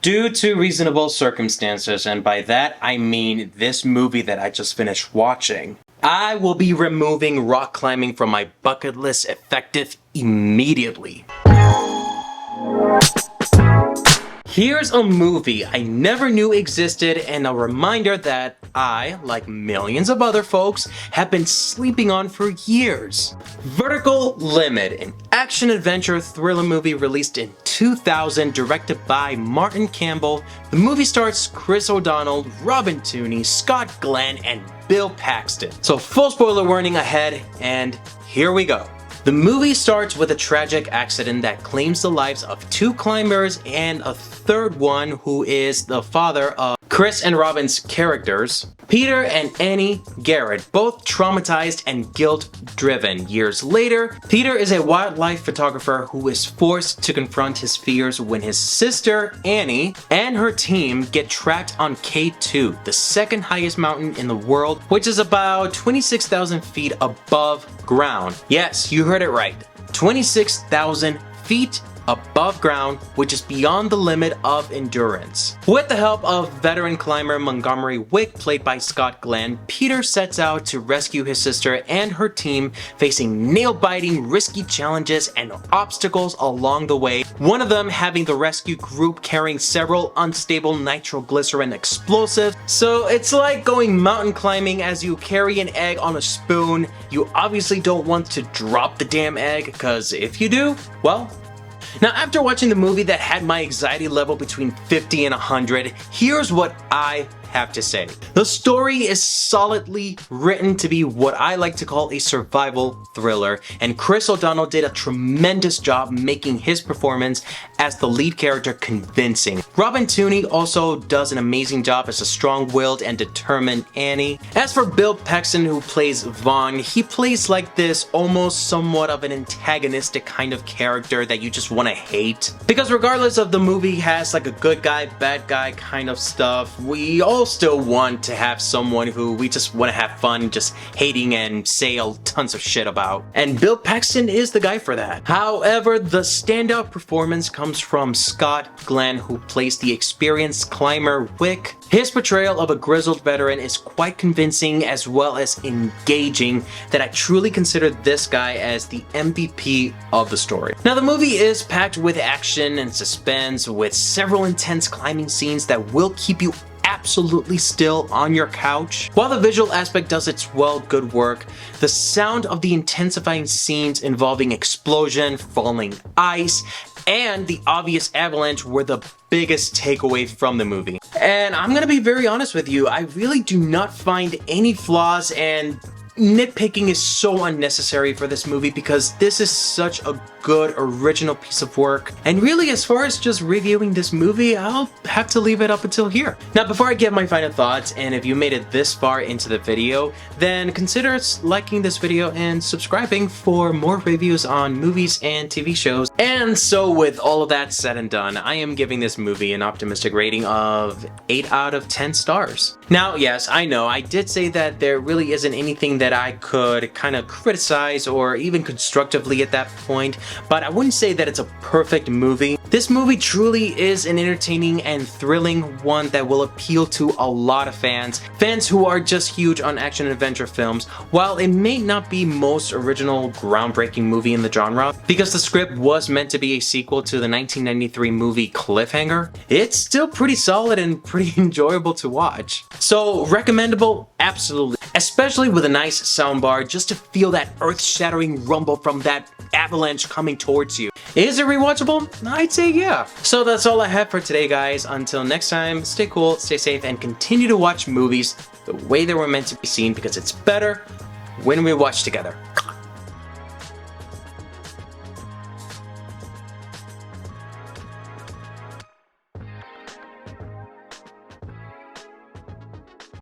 Due to reasonable circumstances, and by that I mean this movie that I just finished watching, I will be removing rock climbing from my bucket list effective immediately. Here's a movie I never knew existed and a reminder that I, like millions of other folks, have been sleeping on for years. Vertical Limit, an action-adventure thriller movie released in 2000, directed by Martin Campbell. The movie stars Chris O'Donnell, Robin Tunney, Scott Glenn, and Bill Paxton. So full spoiler warning ahead, and here we go. The movie starts with a tragic accident that claims the lives of 2 climbers and a third one who is the father of Chris and Robin's characters, Peter and Annie Garrett, both traumatized and guilt-driven. Years later, Peter is a wildlife photographer who is forced to confront his fears when his sister, Annie, and her team get trapped on K2, the second highest mountain in the world, which is about 26,000 feet above ground. Yes, you heard it right. 26,000 feet above ground, which is beyond the limit of endurance. With the help of veteran climber Montgomery Wick, played by Scott Glenn, Peter sets out to rescue his sister and her team, facing nail-biting, risky challenges and obstacles along the way, one of them having the rescue group carrying several unstable nitroglycerin explosives. So it's like going mountain climbing as you carry an egg on a spoon. You obviously don't want to drop the damn egg, because if you do, well, now, after watching the movie that had my anxiety level between 50 and 100, here's what I have to say. The story is solidly written to be what I like to call a survival thriller, and Chris O'Donnell did a tremendous job making his performance as the lead character convincing. Robin Tunney also does an amazing job as a strong-willed and determined Annie. As for Bill Paxton, who plays Vaughn, he plays like this almost somewhat of an antagonistic kind of character that you just want to hate. Because regardless of the movie has like a good guy, bad guy kind of stuff, we all still want to have someone who we just want to have fun just hating and say tons of shit about. And Bill Paxton is the guy for that. However, the standout performance comes from Scott Glenn, who plays the experienced climber Wick. His portrayal of a grizzled veteran is quite convincing as well as engaging, that I truly consider this guy as the MVP of the story. Now, the movie is packed with action and suspense, with several intense climbing scenes that will keep you absolutely still on your couch. While the visual aspect does its good work, the sound of the intensifying scenes involving explosion, falling ice, and the obvious avalanche were the biggest takeaway from the movie. And I'm gonna be very honest with you, I really do not find any flaws, and nitpicking is so unnecessary for this movie because this is such a good original piece of work. And really, as far as just reviewing this movie, I'll have to leave it up until here. Now, before I give my final thoughts, and if you made it this far into the video, then consider liking this video and subscribing for more reviews on movies and TV shows. And so with all of that said and done, I am giving this movie an optimistic rating of 8 out of 10 stars. Now, yes, I know, I did say that there really isn't anything that I could kind of criticize or even constructively at that point, but I wouldn't say that it's a perfect movie. This movie truly is an entertaining and thrilling one that will appeal to a lot of fans who are just huge on action-adventure films. While it may not be most original, groundbreaking movie in the genre, because the script was meant to be a sequel to the 1993 movie Cliffhanger, it's still pretty solid and pretty enjoyable to watch. So, recommendable? Absolutely. Especially with a nice soundbar just to feel that earth-shattering rumble from that avalanche coming towards you. Is it rewatchable? I'd say yeah. So that's all I have for today, guys. Until next time, stay cool, stay safe, and continue to watch movies the way they were meant to be seen, because it's better when we watch together.